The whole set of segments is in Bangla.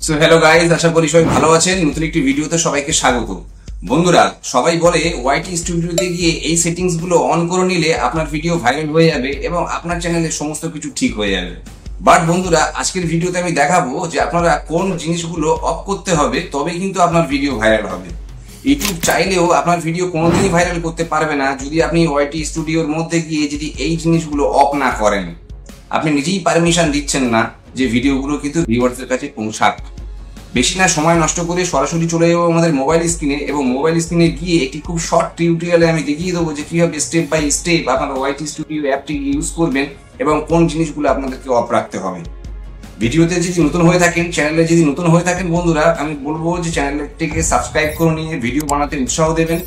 সো হ্যালো গাইজ, আশা করি সবাই ভালো আছেন। নতুন একটি ভিডিওতে সবাইকে স্বাগত। বন্ধুরা, সবাই বলে ওয়াইটি স্টুডিওতে গিয়ে এই সেটিংস গুলো অন করে নিলে আপনার ভিডিও ভাইরাল হয়ে যাবে এবং আপনার চ্যানেলের সমস্ত কিছু ঠিক হয়ে যাবে। বাট বন্ধুরা, আজকের ভিডিওতে আমি দেখাবো যে আপনারা কোন জিনিসগুলো অফ করতে হবে, তবে কিন্তু আপনার ভিডিও ভাইরাল হবে। ইউটিউব চাইলেও আপনার ভিডিও কোনোদিনই ভাইরাল করতে পারবে না যদি আপনি ওয়াইটি স্টুডিওর মধ্যে গিয়ে যদি এই জিনিসগুলো অফ না করেন। আপনি নিজেই পারমিশন দিচ্ছেন না যে ভিডিওগুলো কিন্তু ভিউয়ার্সদের কাছে পৌঁছাক। বেশি না সময় নষ্ট করে সরাসরি চলে যাবো আমাদের মোবাইল স্ক্রিনে, এবং মোবাইল স্ক্রিনে গিয়ে একটি খুব শর্ট টিউটোরিয়ালে আমি দেখিয়ে দেবো যে কিভাবে স্টেপ বাই স্টেপ আপনারা ওয়াইটি স্টুডিও অ্যাপটি ইউজ করবেন এবং কোন জিনিসগুলো আপনাদেরকে অফ রাখতে হবে। ভিডিওতে যদি নতুন হয়ে থাকেন, চ্যানেলে যদি নতুন হয়ে থাকেন বন্ধুরা, আমি বলবো যে চ্যানেলটিকে সাবস্ক্রাইব করে নিয়ে ভিডিও বানাতে উৎসাহ দেবেন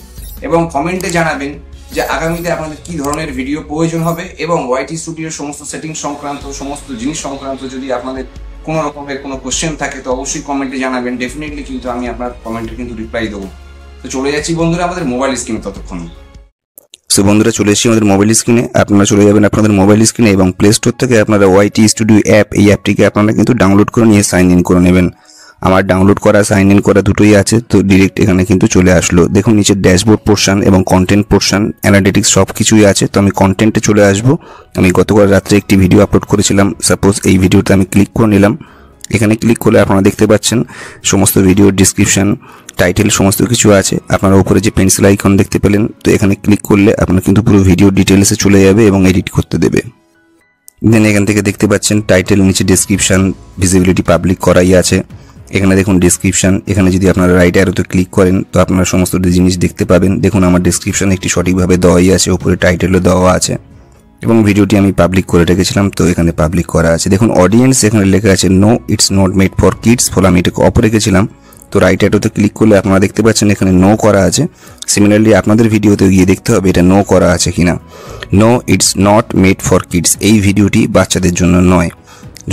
এবং কমেন্টে জানাবেন যে আগামীতে আপনাদের কি ধরনের ভিডিও প্রয়োজন হবে, এবং ওয়াইটি স্টুডিওর সমস্ত সেটিং সংক্রান্ত সমস্ত জিনিস সংক্রান্ত যদি আপনাদের কোনো রকমের কোনো কোশ্চেন থাকে তো অবশ্যই কমেন্টে জানাবেন। ডেফিনেটলি কিন্তু আমি আপনার কমেন্টে কিন্তু রিপ্লাই দেবো। তো চলে যাচ্ছি বন্ধুরা আমাদের মোবাইল স্ক্রিনে ততক্ষণ। সো বন্ধুরা, চলে এসেছি আমাদের মোবাইল স্ক্রিনে। আপনারা চলে যাবেন আপনাদের মোবাইল স্ক্রিনে এবং প্লে স্টোর থেকে আপনারা ওয়াইটি স্টুডিও অ্যাপ, এই অ্যাপটিকে আপনারা কিন্তু ডাউনলোড করে নিয়ে সাইন ইন করে নেবেন। আমার ডাউনলোড করা, সাইন ইন করা দুটোই আছে, তো ডিরেক্ট এখানে কিন্তু চলে আসলো। দেখুন নিচে ড্যাশবোর্ড পোর্শন এবং কন্টেন্ট পোর্শন, অ্যানালিটিক্স সব কিছুই আছে। তো আমি কন্টেন্টে চলে আসবো। আমি গতকাল রাত্রে একটি ভিডিও আপলোড করেছিলাম, সাপোজ এই ভিডিওতে আমি ক্লিক করে নিলাম। এখানে ক্লিক করলে আপনারা দেখতে পাচ্ছেন সমস্ত ভিডিওর ডিসক্রিপশন, টাইটেল সমস্ত কিছু আছে। আপনারা উপরে যে পেন্সিল আইকন দেখতে পেলেন, তো এখানে ক্লিক করলে আপনার কিন্তু পুরো ভিডিও ডিটেলসে চলে যাবে এবং এডিট করতে দেবে। দেন এখান থেকে দেখতে পাচ্ছেন টাইটেল, নিচে ডেসক্রিপশন, ভিজিবিলিটি পাবলিক করাই আছে। এখানে দেখুন ডেসক্রিপশন, এখানে যদি আপনারা রাইট অ্যারোতে ক্লিক করেন তো আপনারা সমস্ত জিনিস দেখতে পাবেন। দেখুন আমার ডেসক্রিপশন একটি সঠিকভাবে দেওয়াই আছে, উপরে টাইটেলও দেওয়া আছে এবং ভিডিওটি আমি পাবলিক করে রেখেছিলাম, তো এখানে পাবলিক করা আছে। দেখুন অডিয়েন্স এখানে লেখা আছে no, it's not made for kids, ফলে আমি এটাকে অফ রেখেছিলাম। তো রাইট অ্যারোতে ক্লিক করলে আপনারা দেখতে পাচ্ছেন এখানে নো করা আছে। সিমিলারলি আপনাদের ভিডিওতে গিয়ে দেখতে হবে এটা নো করা আছে কিনা। No, it's not made for kids, এই ভিডিওটি বাচ্চাদের জন্য নয়।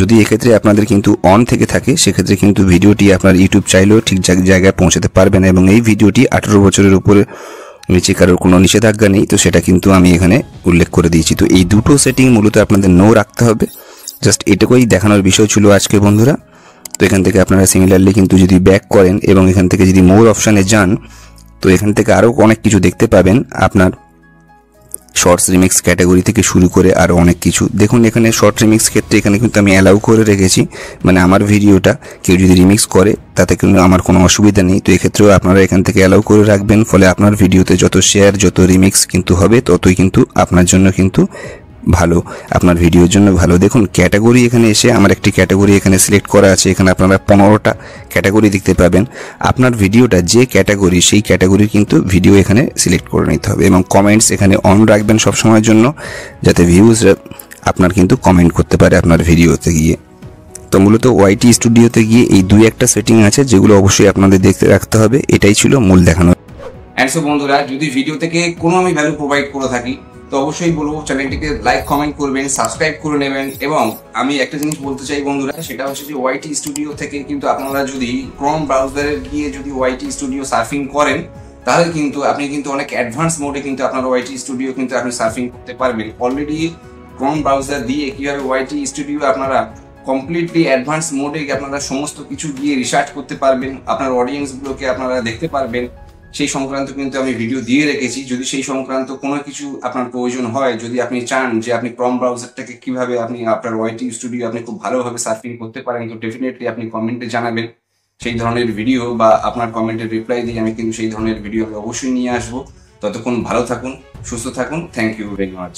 যদি এক্ষেত্রে আপনাদের কিন্তু অন থেকে থাকে, সেক্ষেত্রে কিন্তু ভিডিওটি আপনার ইউটিউব চাইলেও ঠিক জায়গায় পৌঁছাতে পারবে না, এবং এই ভিডিওটি 18 বছরের উপরে নিচে কারোর কোনো নিষেধাজ্ঞা নেই, তো সেটা কিন্তু আমি এখানে উল্লেখ করে দিয়েছি। তো এই দুটো সেটিং মূলত আপনাদের নো রাখতে হবে। জাস্ট এটুকুই দেখানোর বিষয় ছিল আজকে বন্ধুরা। তো এখান থেকে আপনারা সিমিলারলি কিন্তু যদি ব্যাক করেন এবং এখান থেকে যদি মোর অপশানে যান, তো এখান থেকে আরও অনেক কিছু দেখতে পাবেন। আপনার শর্টস রিমিক্স ক্যাটাগরি থেকে শুরু করে আরও অনেক কিছু দেখুন। এখানে শর্ট রিমিক্স ক্ষেত্রে এখানে কিন্তু আমি অ্যালাউ করে রেখেছি, মানে আমার ভিডিওটা কেউ যদি রিমিক্স করে তাতে কিন্তু আমার কোনো অসুবিধা নেই। তো এক্ষেত্রেও আপনারা এখান থেকে অ্যালাউ করে রাখবেন, ফলে আপনার ভিডিওতে যত শেয়ার, যত রিমিক্স কিন্তু হবে, ততই কিন্তু আপনার জন্য কিন্তু ভালো, আপনার ভিডিওর জন্য ভালো। দেখুন ক্যাটাগরি, এখানে এসে আমার একটি ক্যাটাগরি এখানে সিলেক্ট করা আছে। এখানে আপনারা 15টা ক্যাটাগরি দেখতে পাবেন। আপনার ভিডিওটা যে ক্যাটাগরি, সেই ক্যাটাগরির কিন্তু ভিডিও এখানে সিলেক্ট করে নিতে হবে, এবং কমেন্টস এখানে অন রাখবেন সব সময়ের জন্য, যাতে ভিউজ আপনার কিন্তু কমেন্ট করতে পারে আপনার ভিডিওতে গিয়ে। তো মূলত ওয়াইটি স্টুডিওতে গিয়ে এই দুই একটা সেটিং আছে যেগুলো অবশ্যই আপনাদের দেখতে রাখতে হবে। এটাই ছিল মূল দেখানো। সো বন্ধুরা, যদি ভিডিও থেকে কোনো আমি ভ্যালু প্রোভাইড করে থাকি তো অবশ্যই বলবো চ্যানেলটিকে লাইক, কমেন্ট করবেন, সাবস্ক্রাইব করে নেবেন। এবং আমি একটা জিনিস বলতে চাই বন্ধুরা, সেটা হচ্ছে যে ওয়াইটি স্টুডিও থেকে কিন্তু আপনারা যদি ক্রোম ব্রাউজারে গিয়ে যদি ওয়াইটি স্টুডিও সার্ফিং করেন, তাহলে কিন্তু আপনি কিন্তু অনেক অ্যাডভান্স মোডে কিন্তু আপনার ওয়াইটি স্টুডিও কিন্তু আপনি সার্ফিং করতে পারবেন। অলরেডি ক্রোম ব্রাউজার দিয়ে কিভাবে ওয়াইটি স্টুডিও আপনারা কমপ্লিটলি অ্যাডভান্স মোডে আপনারা সমস্ত কিছু দিয়ে রিসার্চ করতে পারবেন, আপনার অডিয়েন্সগুলোকে আপনারা দেখতে পারবেন, সেই সংক্রান্ত কিন্তু আমি ভিডিও দিয়ে রেখেছি। যদি সেই সংক্রান্ত কোনো কিছু আপনার প্রয়োজন হয়, যদি আপনি চান যে আপনি ক্রোম ব্রাউজারটাকে কিভাবে আপনি আপনার ওয়াইটি স্টুডিও আপনি খুব ভালোভাবে সার্ফিং করতে পারেন, তো ডেফিনেটলি আপনি কমেন্টে জানাবেন সেই ধরনের ভিডিও, বা আপনার কমেন্টের রিপ্লাই দিয়ে আমি কিন্তু সেই ধরনের ভিডিও অবশ্যই নিয়ে আসবো। ততক্ষণ ভালো থাকুন, সুস্থ থাকুন। Thank you very much.